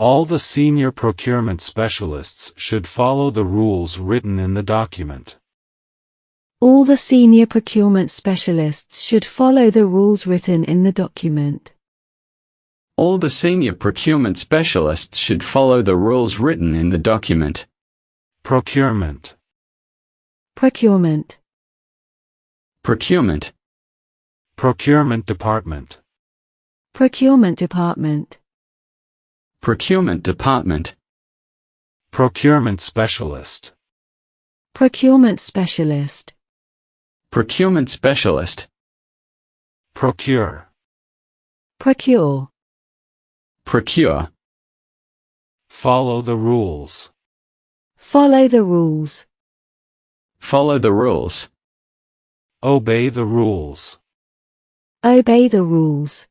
All the senior procurement specialists should follow the rules written in the document. All the senior procurement specialists should follow the rules written in the document. All the senior procurement specialists should follow the rules written in the document. Procurement. Procurement. Procurement. Procurement department. Procurement department. Procurement department. Procurement specialist. Procurement specialist. Procurement specialist. Procure. Procure. Procure. Follow the rules. Follow the rules. Follow the rules. Obey the rules. Obey the rules.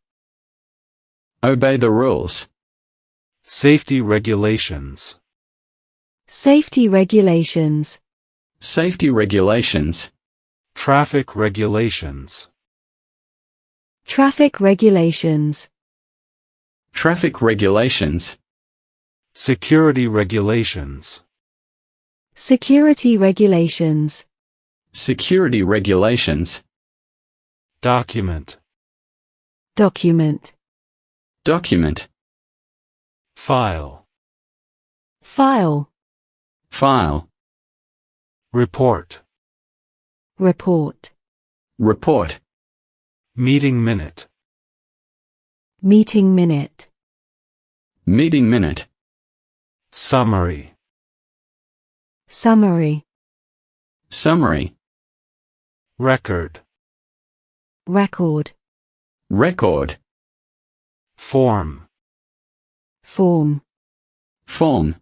Obey the rules. Safety regulations. Safety regulations. Safety regulations. Traffic regulations. Traffic regulations. Traffic regulations. Security regulations. Security regulations. Security regulations. Document. Document. Document. File. File. File. Report. Report. Report. Meeting minute. Meeting minute. Meeting minute. Summary. Summary. Summary. Record. Record. Record. Form. Form. Form.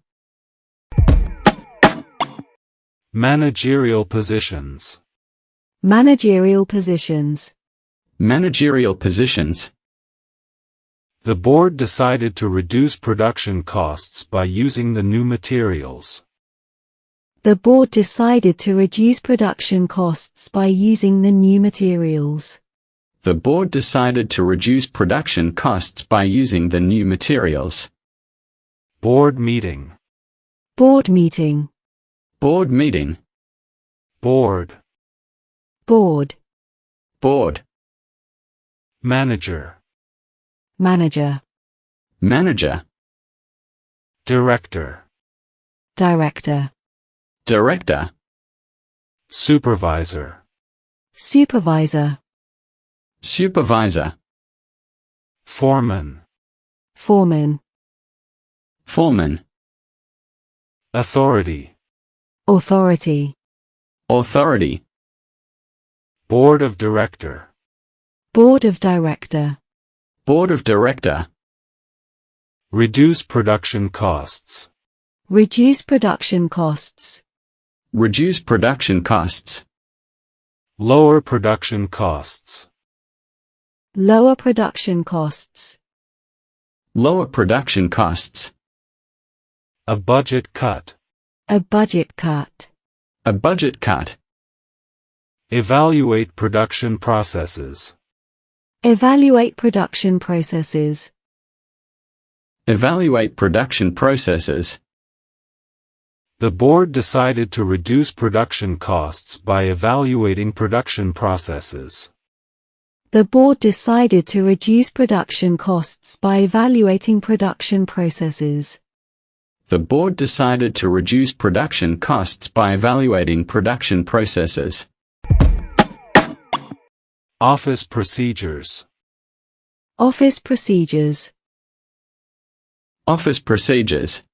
Managerial positions. Managerial positions. Managerial positions. The board decided to reduce production costs by using the new materials. The board decided to reduce production costs by using the new materials. The board decided to reduce production costs by using the new materials. Board meeting. Board meeting. Board meeting. Board. Board. Board. Manager. Manager. Manager. Director. Director. Director. Supervisor. Supervisor. Supervisor. Foreman. Foreman. Foreman. Authority. Authority. Authority. Board of Director. Board of Director. Board of Director. Reduce production costs. Reduce production costs. Reduce production costs. Lower production costs. Lower production costs. Lower production costs. A budget cut. A budget cut. A budget cut. Evaluate production processes. Evaluate production processes. Evaluate production processes. The board decided to reduce production costs by evaluating production processes. The board decided to reduce production costs by evaluating production processes. The board decided to reduce production costs by evaluating production processes. Office procedures. Office procedures. Office procedures.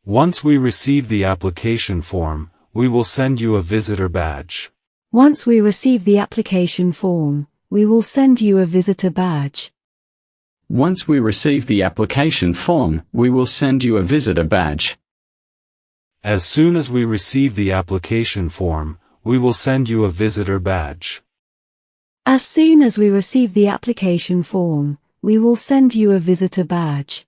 Once we receive the application form, we will send you a visitor badge. Once we receive the application form, we will send you a visitor badge. Once we receive the application form, we will send you a visitor badge. As soon as we receive the application form, we will send you a visitor badge. As soon as we receive the application form, we will send you a visitor badge.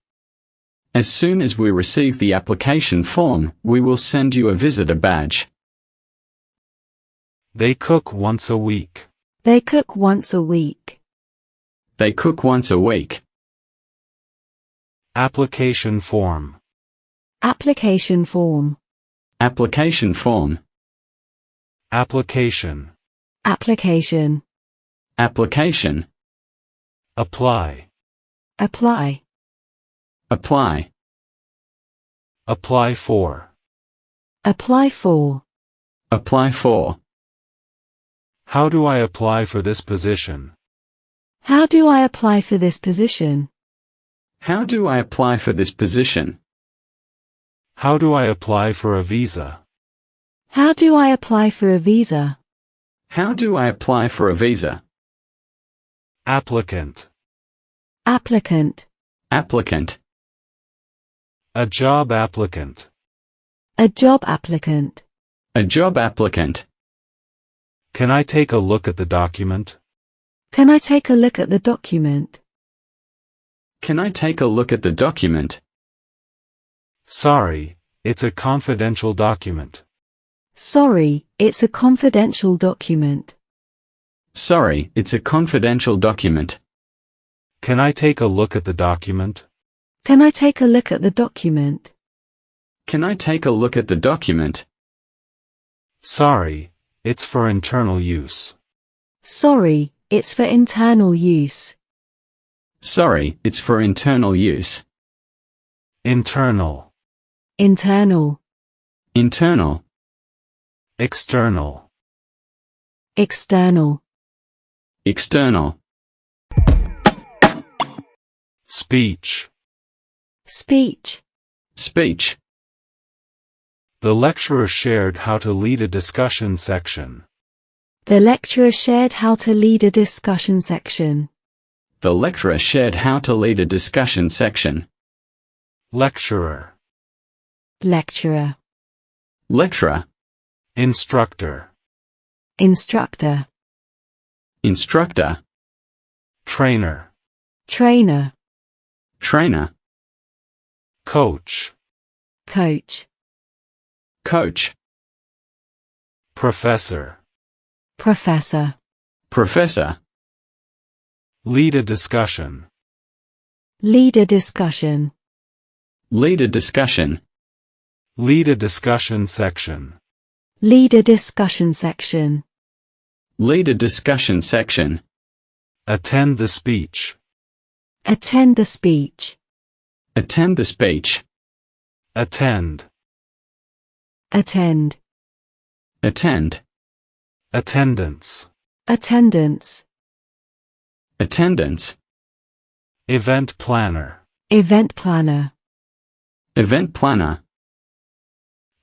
As soon as we receive the application form, we will send you a visitor badge. They cook once a week. They cook once a week. They cook once a week. Application form. Application form. Application form. Application. Application. Application. Apply. Apply. Apply. Apply for. Apply for. Apply for. How do I apply for this position? How do I apply for this position? How do I apply for this position? How do I apply for a visa? How do I apply for a visa? How do I apply for a visa? Applicant. Applicant. Applicant. A job applicant. A job applicant. A job applicant. Can I take a look at the document? Can I take a look at the document? Can I take a look at the document? Sorry, it's a confidential document. Sorry, it's a confidential document. Sorry, it's a confidential document. Can I take a look at the document? Can I take a look at the document? Can I take a look at the document? Sorry, it's for internal use. Sorry, it's for internal use. Sorry, it's for internal use. Internal. Internal. Internal. External. External. External. Speech. Speech. Speech. The lecturer shared how to lead a discussion section. The lecturer shared how to lead a discussion section. The lecturer shared how to lead a discussion section. Lecturer. Lecturer. Lecturer. Instructor. Instructor. Instructor. Trainer. Trainer. Trainer. Coach. Coach. Coach. Professor. Professor. Professor. Lead a discussion. Lead a discussion. Lead a discussion. Lead a discussion section. Lead a discussion section. Lead a discussion section. Attend the speech. Attend the speech. Attend the speech. Attend. Attend. Attend. Attendance. Attendance. Attendance. Event planner. Event planner. Event planner.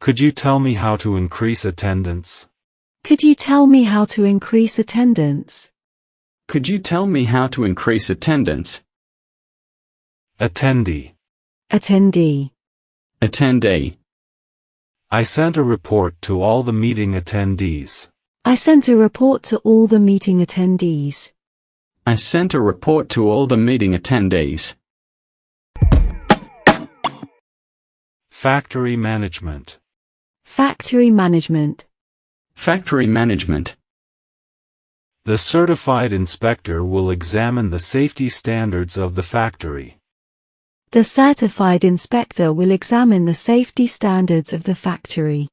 Could you tell me how to increase attendance? Could you tell me how to increase attendance? Could you tell me how to increase attendance? Attendee. Attendee. Attendee. I sent a report to all the meeting attendees. I sent a report to all the meeting attendees. I sent a report to all the meeting attendees. Factory management. Factory management. Factory management. The certified inspector will examine the safety standards of the factory. The certified inspector will examine the safety standards of the factory.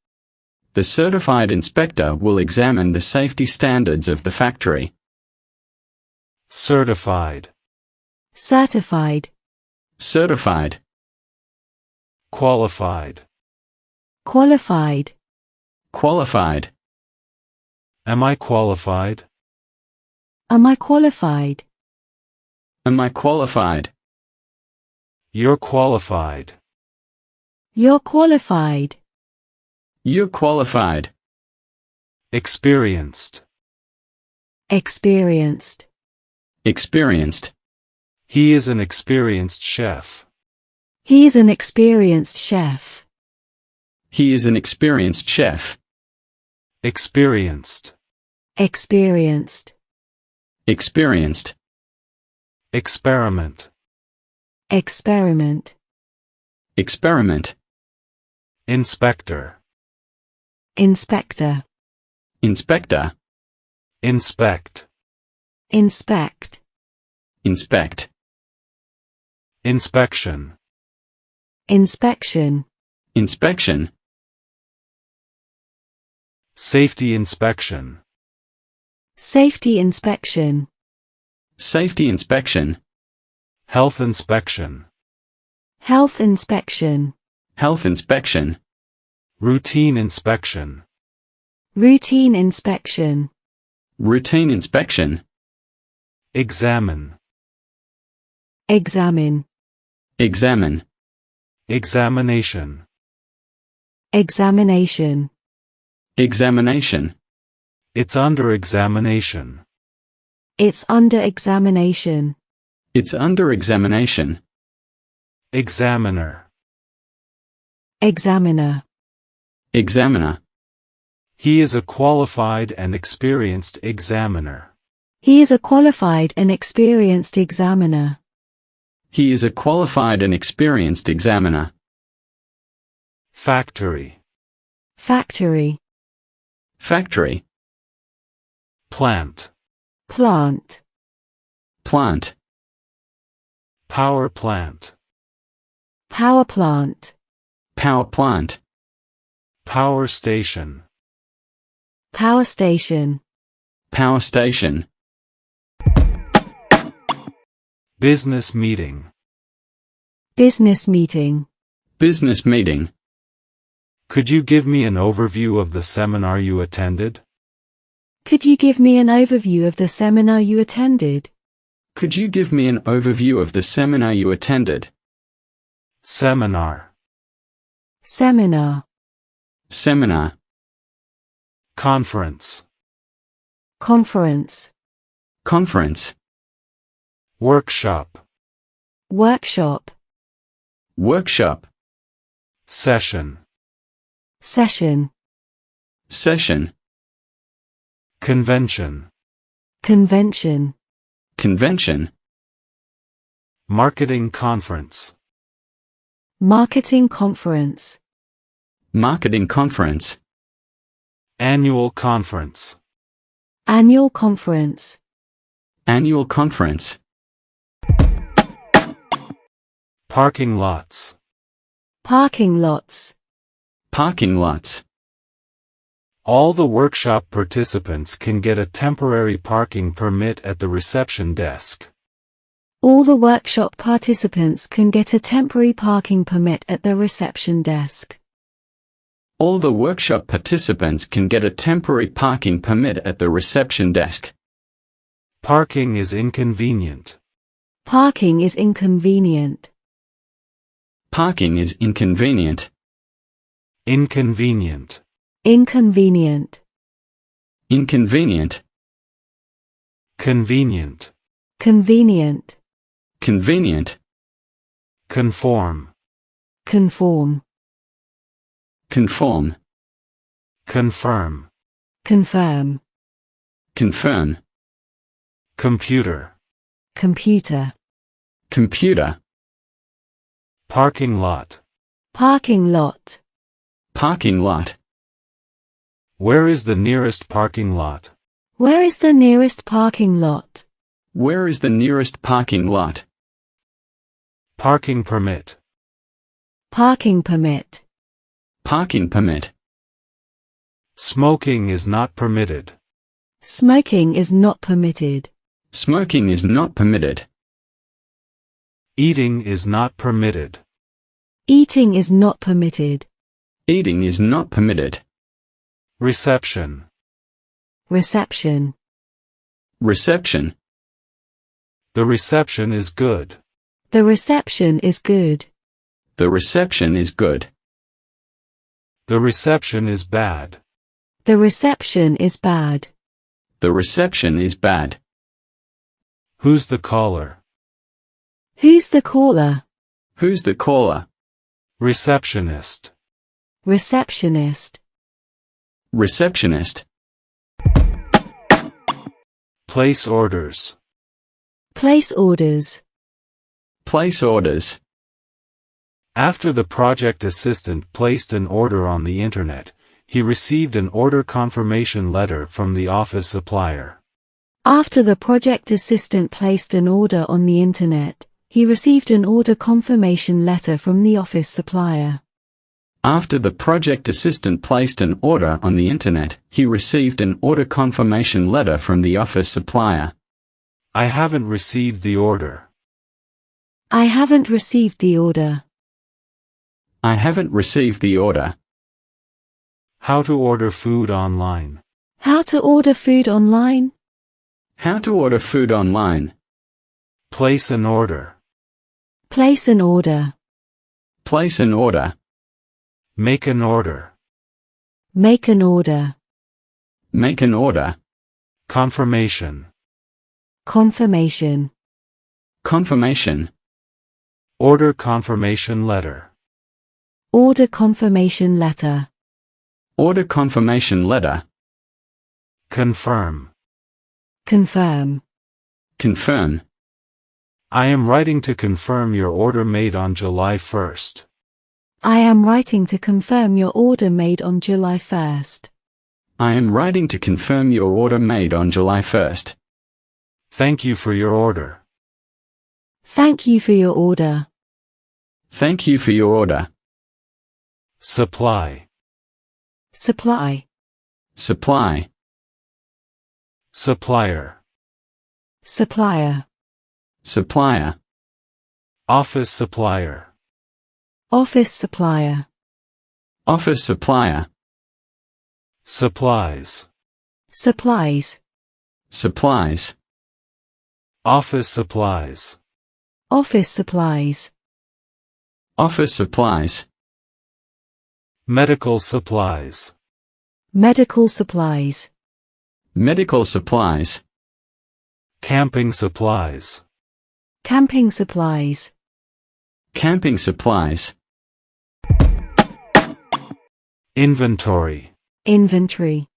The certified inspector will examine the safety standards of the factory. Certified. Certified. Certified. Qualified. Qualified. Qualified. Am I qualified? Am I qualified? Am I qualified? You're qualified. You're qualified. You're qualified. Experienced. Experienced. Experienced. He is an experienced chef. He is an experienced chef. He is an experienced chef. Experienced. Experienced. Experienced. Experiment. Experiment. Experiment. Inspector. Inspector. Inspector. Inspect. Inspect. Inspect. Inspection. Inspection. Inspection. Safety inspection. Safety inspection. Safety inspection. Health inspection. Health inspection. Health inspection. Routine inspection. Routine inspection. Routine inspection. Examine. Examine. Examine. Examination. Examination. Examination. It's under examination. It's under examination. It's under examination. Examiner. Examiner. Examiner. He is a qualified and experienced examiner. He is a qualified and experienced examiner. He is a qualified and experienced examiner. Factory. Factory. Factory. Plant. Plant. Plant. Power plant. Power plant. Power plant. Power station. Power station. Power station. Business meeting. Business meeting. Business meeting. Could you give me an overview of the seminar you attended? Could you give me an overview of the seminar you attended? Could you give me an overview of the seminar you attended? Seminar. Seminar. Seminar. Conference. Conference. Conference. Workshop. Workshop. Workshop. Session. Session. Session. Convention. Convention. Convention. Marketing conference. Marketing conference. Marketing conference. Annual conference. Annual conference. Annual conference. Parking lots. Parking lots. Parking lots. All the workshop participants can get a temporary parking permit at the reception desk. All the workshop participants can get a temporary parking permit at the reception desk. All the workshop participants can get a temporary parking permit at the reception desk. Parking is inconvenient. Parking is inconvenient. Parking is inconvenient. Inconvenient. Inconvenient. Inconvenient. Convenient. Convenient. Convenient. Conform. Conform. Conform. Confirm. Confirm. Confirm. Computer. Computer. Computer. Parking lot. Parking lot. Parking lot. Where is the nearest parking lot? Where is the nearest parking lot? Where is the nearest parking lot? Parking permit. Parking permit. Parking permit. Smoking is not permitted. Smoking is not permitted. Smoking is not permitted. Eating is not permitted. Eating is not permitted. Eating is not permitted. Reception. Reception. Reception. The reception is good. The reception is good. The reception is good. The reception is bad. The reception is bad. The reception is bad. Who's the caller? Who's the caller? Who's the caller? Receptionist. Receptionist. Receptionist. Place orders. Place orders. Place orders. After the project assistant placed an order on the internet, he received an order confirmation letter from the office supplier. After the project assistant placed an order on the internet, he received an order confirmation letter from the office supplier. After the project assistant placed an order on the internet, he received an order confirmation letter from the office supplier. I haven't received the order. I haven't received the order. I haven't received the order. How to order food online. How to order food online? How to order food online. Place an order. Place an order. Place an order. Make an order. Make an order. Make an order. Confirmation. Confirmation. Confirmation. Order confirmation letter. Order confirmation letter. Order confirmation letter. Confirm. Confirm. Confirm. I am writing to confirm your order made on July 1st. I am writing to confirm your order made on July 1st. I am writing to confirm your order made on July 1st. Thank you for your order. Thank you for your order. Thank you for your order. Supply. Supply. Supply. Supplier. Supplier. Supplier. Office supplier. Office supplier. Office supplier. Supplies. Supplies. Supplies. Office supplies. Office supplies. Office supplies. Medical supplies. Medical supplies. Medical supplies. Camping supplies. Camping supplies. Camping supplies. Inventory. Inventory.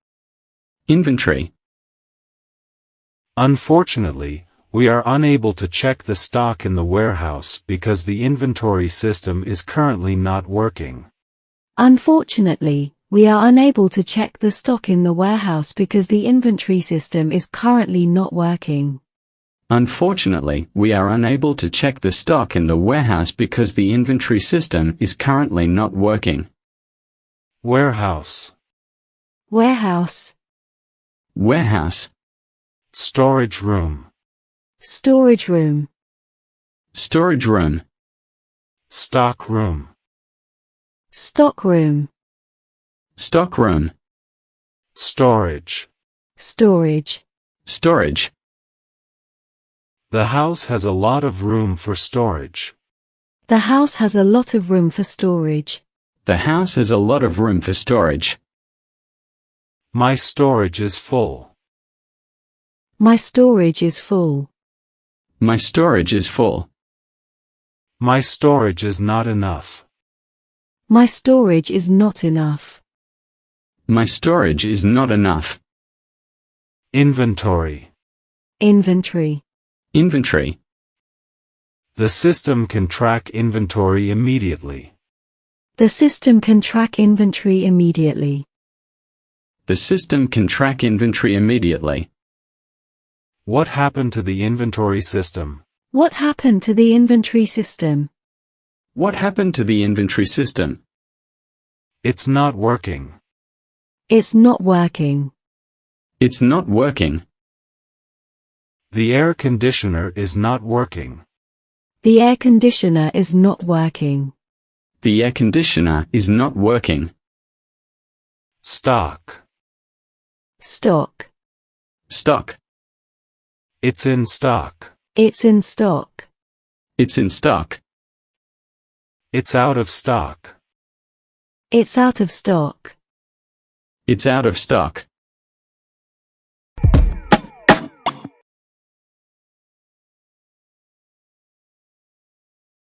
Inventory. Unfortunately, we are unable to check the stock in the warehouse because the inventory system is currently not working. Unfortunately, we are unable to check the stock in the warehouse because the inventory system is currently not working. Unfortunately, we are unable to check the stock in the warehouse because the inventory system is currently not working. Warehouse. Warehouse. Warehouse. Storage room. Storage room. Storage room. Stock room. Stock room. Stock room. Storage. Storage. Storage. The house has a lot of room for storage. The house has a lot of room for storage. The house has a lot of room for storage. My storage is full. My storage is full. My storage is full. My storage is not enough. My storage is not enough. My storage is not enough. Inventory. Inventory. Inventory. The system can track inventory immediately. The system can track inventory immediately. The system can track inventory immediately. What happened to the inventory system? What happened to the inventory system? What happened to the inventory system? It's not working. It's not working. It's not working. The air conditioner is not working. The air conditioner is not working. The air conditioner is not working. Stock. Stock. Stock. It's in stock. It's in stock. It's in stock. It's out of stock. It's out of stock. It's out of stock.